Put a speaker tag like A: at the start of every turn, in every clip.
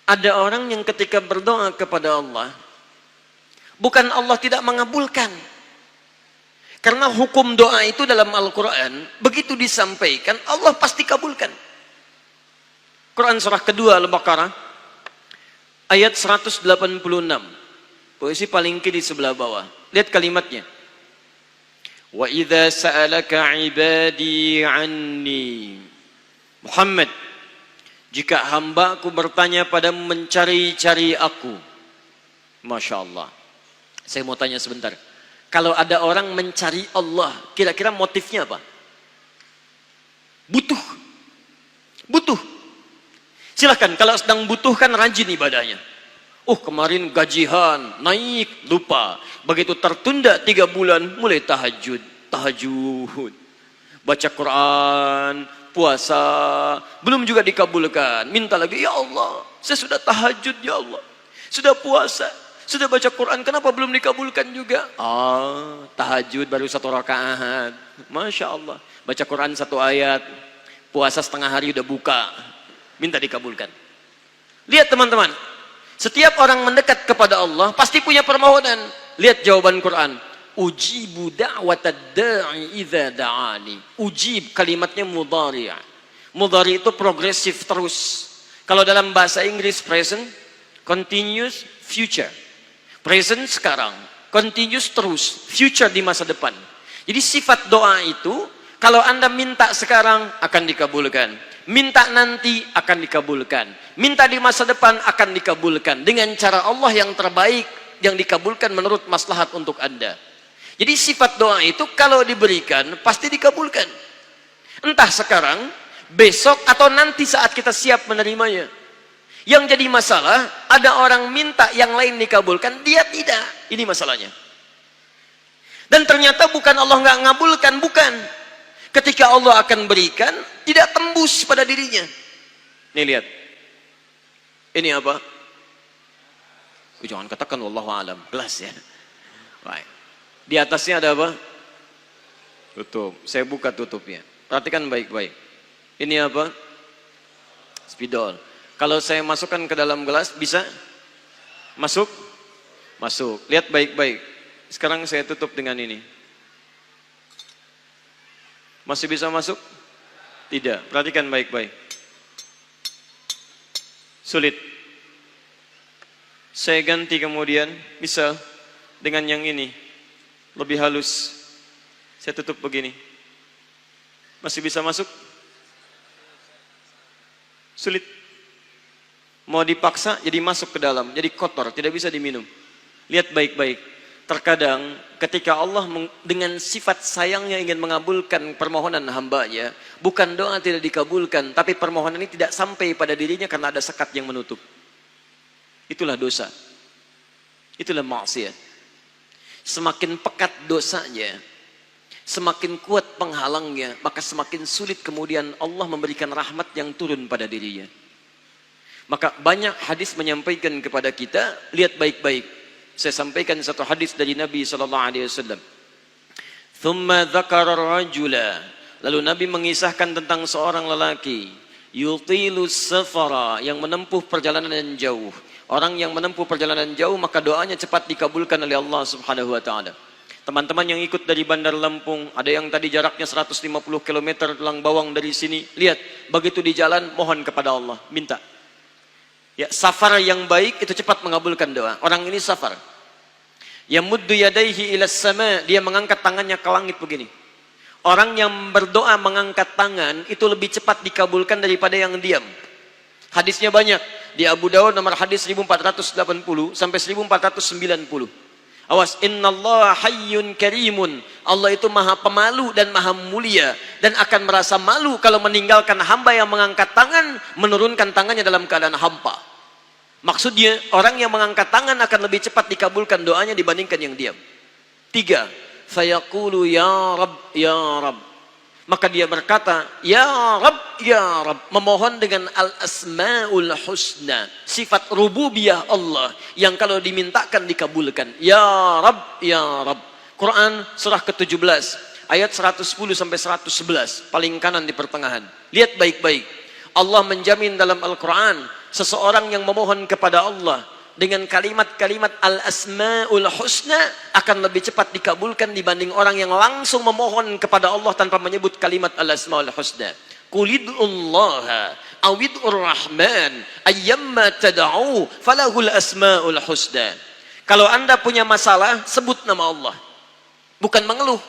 A: Ada orang yang ketika berdoa kepada Allah, bukan Allah tidak mengabulkan. Karena hukum doa itu dalam Al-Quran, begitu disampaikan, Allah pasti kabulkan. Quran surah kedua Al-Baqarah, ayat 186. Posisi paling kiri sebelah bawah. Lihat kalimatnya. Wa idza sa'alaka 'ibadi 'anni. Muhammad, jika hambaku bertanya padamu mencari-cari aku. Masya Allah. Saya mau tanya sebentar. Kalau ada orang mencari Allah, kira-kira motifnya apa? Butuh. Butuh. Silahkan, kalau sedang butuh kan rajin ibadahnya. Kemarin gajian, naik, lupa. Begitu tertunda 3 bulan, mulai tahajud. Baca Quran, puasa, belum juga dikabulkan. Minta lagi, ya Allah, saya sudah tahajud ya Allah. Sudah puasa, sudah baca Quran, kenapa belum dikabulkan juga? Tahajud baru 1 rakaat. Masya Allah. Baca Quran 1 ayat, puasa setengah hari udah buka. Minta dikabulkan. Lihat teman-teman, setiap orang mendekat kepada Allah pasti punya permohonan. Lihat jawaban Quran. Ujibu da'watad da'i idza da'ani. Ujib kalimatnya mudhari'. Mudhari' itu progresif terus. Kalau dalam bahasa Inggris present, continuous, future. Present sekarang, continuous terus, future di masa depan. Jadi sifat doa itu, kalau Anda minta sekarang akan dikabulkan. Minta nanti akan dikabulkan. Minta di masa depan akan dikabulkan. Dengan cara Allah yang terbaik, yang dikabulkan menurut maslahat untuk Anda. Jadi sifat doa itu kalau diberikan pasti dikabulkan. Entah sekarang, besok atau nanti saat kita siap menerimanya. Yang jadi masalah, ada orang minta yang lain dikabulkan, dia tidak. Ini masalahnya. Dan ternyata bukan Allah nggak ngabulkan, bukan. Ketika Allah akan berikan, tidak tembus pada dirinya. Nih lihat. Ini apa? Jangan katakan wallahu alam, gelas ya. Baik. Di atasnya ada apa? Tutup. Saya buka tutupnya. Perhatikan baik-baik. Ini apa? Spidol. Kalau saya masukkan ke dalam gelas, bisa? Masuk? Masuk. Lihat baik-baik. Sekarang saya tutup dengan ini. Masih bisa masuk? Tidak. Perhatikan baik-baik. Sulit. Saya ganti kemudian, bisa dengan yang ini. Lebih halus. Saya tutup begini. Masih bisa masuk? Sulit. Mau dipaksa jadi masuk ke dalam, jadi kotor, tidak bisa diminum. Lihat baik-baik. Terkadang ketika Allah dengan sifat sayangnya ingin mengabulkan permohonan hambanya, bukan doa tidak dikabulkan, tapi permohonan ini tidak sampai pada dirinya karena ada sekat yang menutup. Itulah dosa. Itulah maksiat. Semakin pekat dosanya, semakin kuat penghalangnya, maka semakin sulit kemudian Allah memberikan rahmat yang turun pada dirinya. Maka banyak hadis menyampaikan kepada kita, lihat baik-baik. Saya sampaikan satu hadis dari Nabi SAW. Thumma dzakara rajula. Lalu Nabi mengisahkan tentang seorang lelaki, yutilus safara, yang menempuh perjalanan yang jauh. Orang yang menempuh perjalanan jauh, maka doanya cepat dikabulkan oleh Allah Subhanahu wa taala. Teman-teman yang ikut dari Bandar Lampung, ada yang tadi jaraknya 150 km Tulang Bawang dari sini. Lihat, begitu di jalan mohon kepada Allah, minta. Ya, safar yang baik itu cepat mengabulkan doa. Orang ini safar. Yamuddu yadaihi ilas sama, dia mengangkat tangannya ke langit begini. Orang yang berdoa mengangkat tangan itu lebih cepat dikabulkan daripada yang diam. Hadisnya banyak. Di Abu Dawud nomor hadis 1480 sampai 1490. Awas, innallaha hayyun karimun. Allah itu maha pemalu dan maha mulia, dan akan merasa malu kalau meninggalkan hamba yang mengangkat tangan, menurunkan tangannya dalam keadaan hampa. Maksudnya orang yang mengangkat tangan akan lebih cepat dikabulkan doanya dibandingkan yang diam. 3. Fayaqulu ya Rabb ya Rabb. Maka dia berkata, ya Rabb, ya Rabb, memohon dengan al-asma'ul husna, sifat rububiyah Allah yang kalau dimintakan dikabulkan. Ya Rabb, ya Rabb. Quran surah ke-17 ayat 110 sampai 111, paling kanan di pertengahan. Lihat baik-baik. Allah menjamin dalam Al-Quran, seseorang yang memohon kepada Allah dengan kalimat-kalimat al-asma'ul husna akan lebih cepat dikabulkan dibanding orang yang langsung memohon kepada Allah tanpa menyebut kalimat al-asma'ul husna. Qulid'ullaha awid'ur rahman ayyamma tad'u falahul asma'ul husna. Kalau Anda punya masalah, sebut nama Allah, bukan mengeluh,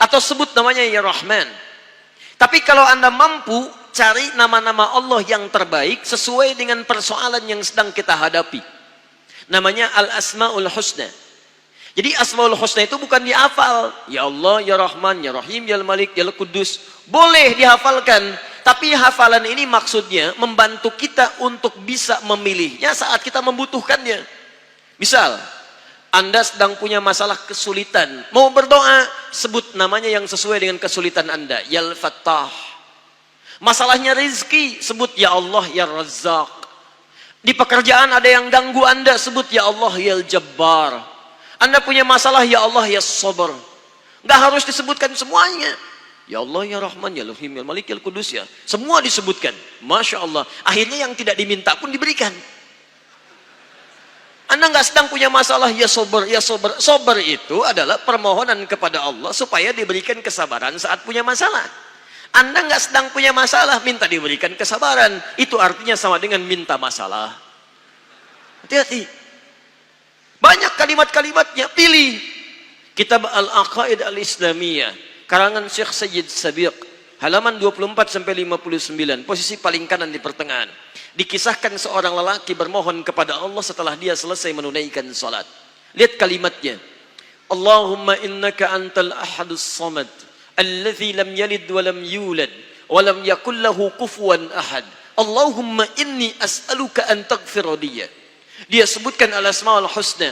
A: atau sebut namanya ya Rahman. Tapi kalau Anda mampu, cari nama-nama Allah yang terbaik sesuai dengan persoalan yang sedang kita hadapi. Namanya Al-Asma'ul Husna. Jadi Asma'ul Husna itu bukan dihafal. Ya Allah, Ya Rahman, Ya Rahim, Ya Malik, Ya Qudus. Boleh dihafalkan. Tapi hafalan ini maksudnya membantu kita untuk bisa memilihnya saat kita membutuhkannya. Misal, Anda sedang punya masalah kesulitan. Mau berdoa, sebut namanya yang sesuai dengan kesulitan Anda. Ya Al-Fattah. Masalahnya rezeki, sebut ya Allah ya Razzaq. Di pekerjaan ada yang ganggu Anda, sebut ya Allah ya Jabbar. Anda punya masalah, ya Allah ya Sabar. Nggak harus disebutkan semuanya. Ya Allah ya Rahman ya Rahim ya Malik ya Qudus ya. Semua disebutkan. Masya Allah. Akhirnya yang tidak diminta pun diberikan. Anda nggak sedang punya masalah, ya Sabar ya Sabar. Sabar itu adalah permohonan kepada Allah supaya diberikan kesabaran saat punya masalah. Anda nggak sedang punya masalah, minta diberikan kesabaran. Itu artinya sama dengan minta masalah. Hati-hati. Banyak kalimat-kalimatnya, pilih. Kitab Al-Aqaid Al-Islamiyah, karangan Syekh Sayyid Sabiq, halaman 24-59, posisi paling kanan di pertengahan. Dikisahkan seorang lelaki bermohon kepada Allah setelah dia selesai menunaikan salat. Lihat kalimatnya. Allahumma innaka antal ahadus samad. Alladzi lam yalid wa lam yulad wa lam yakul lahu kufuwan ahad. Allahumma inni as'aluka an taghfira li. Dia sebutkan al-asmaul husna.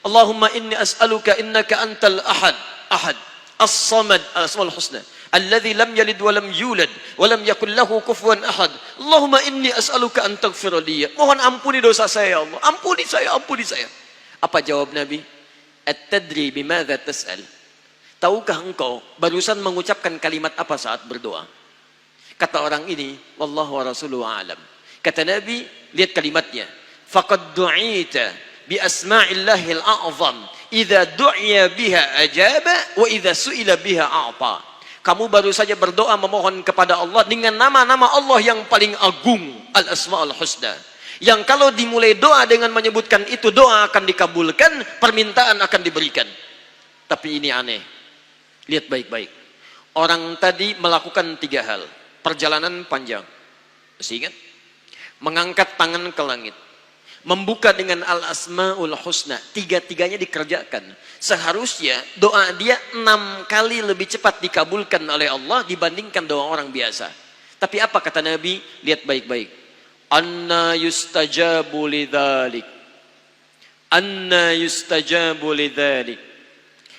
A: Allahumma inni as'aluka innaka antal ahad, ahad, as-samad, al-asmaul husna. Alladzi lam yalid wa lam yulad wa lam yakul lahu kufuwan ahad. Allahumma inni as'aluka an taghfira li. Mohon ampuni dosa saya ya Allah. Ampuni saya, ampuni saya. Apa jawab Nabi? At-tadri bimadza tas'al? Tahukah engkau barusan mengucapkan kalimat apa saat berdoa? Kata orang ini, wallahu wa rasuluhu a'lam. Kata Nabi, lihat kalimatnya. Faqad du'ita bi asma'illahil a'zam. Idza du'iya biha ajaba wa idza su'ila biha a'ta. Kamu baru saja berdoa memohon kepada Allah dengan nama-nama Allah yang paling agung, al-asma'ul husna. Yang kalau dimulai doa dengan menyebutkan itu, doa akan dikabulkan, permintaan akan diberikan. Tapi ini aneh. Lihat baik-baik. Orang tadi melakukan 3 hal. Perjalanan panjang. Masih ingat? Mengangkat tangan ke langit. Membuka dengan al-asma'ul husna. 3-tiganya dikerjakan. Seharusnya doa dia 6 kali lebih cepat dikabulkan oleh Allah dibandingkan doa orang biasa. Tapi apa kata Nabi? Lihat baik-baik. Anna yustajabu lidzalik. Anna yustajabu lidzalik.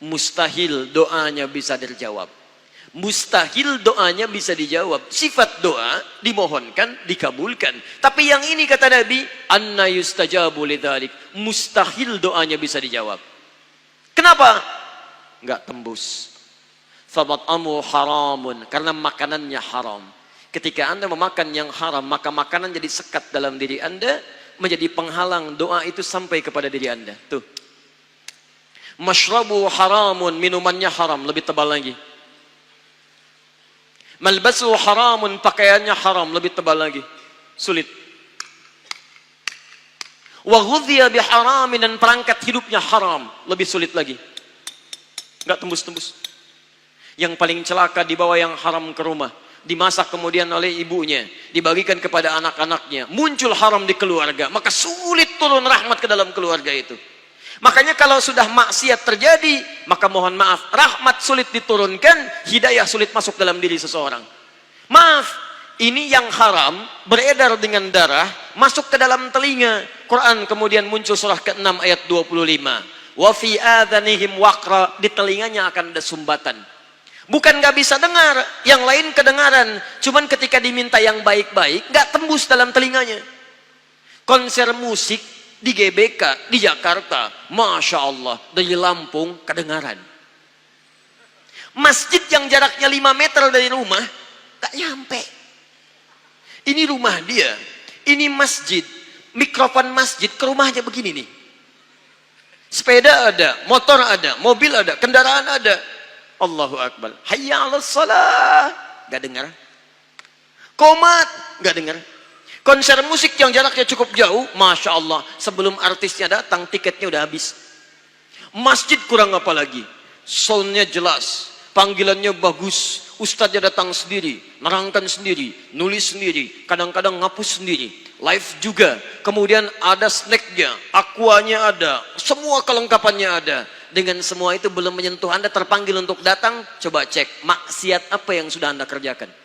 A: Mustahil doanya bisa dijawab. Mustahil doanya bisa dijawab. Sifat doa dimohonkan, dikabulkan. Tapi yang ini kata Nabi, anna yustajabu lidzalik. Mustahil doanya bisa dijawab. Kenapa? Enggak tembus. Famat'amu haramun, karena makanannya haram. Ketika Anda memakan yang haram, maka makanan jadi sekat dalam diri Anda, menjadi penghalang doa itu sampai kepada diri Anda. Tuh. Mashrabu haramun, minumannya haram, lebih tebal lagi. Malbasu haramun, pakaiannya haram, lebih tebal lagi. Sulit. Wa ghudhiya biharamin, dan perangkat hidupnya haram, lebih sulit lagi. Enggak tembus-tembus. Yang paling celaka dibawa yang haram ke rumah, dimasak kemudian oleh ibunya, dibagikan kepada anak-anaknya, muncul haram di keluarga, maka sulit turun rahmat ke dalam keluarga itu. Makanya kalau sudah maksiat terjadi, maka mohon maaf, rahmat sulit diturunkan, hidayah sulit masuk dalam diri seseorang. Maaf, ini yang haram beredar dengan darah, masuk ke dalam telinga. Quran kemudian muncul surah ke-6 ayat 25. Wa fi adhanihim waqra, di telinganya akan ada sumbatan. Bukan nggak bisa dengar, yang lain kedengaran. Cuman ketika diminta yang baik-baik, nggak tembus dalam telinganya. Konser musik di GBK, di Jakarta, Masya Allah, dari Lampung, kedengaran. Masjid yang jaraknya 5 meter dari rumah, gak nyampe. Ini rumah dia, ini masjid, mikrofon masjid ke rumahnya begini nih. Sepeda ada, motor ada, mobil ada, kendaraan ada. Allahu Akbar. Hayya 'alas shalah. Gak dengar. Qomat, gak dengar. Konser musik yang jaraknya cukup jauh, Masya Allah, sebelum artisnya datang, tiketnya udah habis. Masjid kurang apa lagi? Soundnya jelas, panggilannya bagus, ustadznya datang sendiri, nerangkan sendiri, nulis sendiri, kadang-kadang ngapus sendiri, live juga. Kemudian ada snacknya, aquanya ada, semua kelengkapannya ada. Dengan semua itu belum menyentuh Anda terpanggil untuk datang, coba cek maksiat apa yang sudah Anda kerjakan.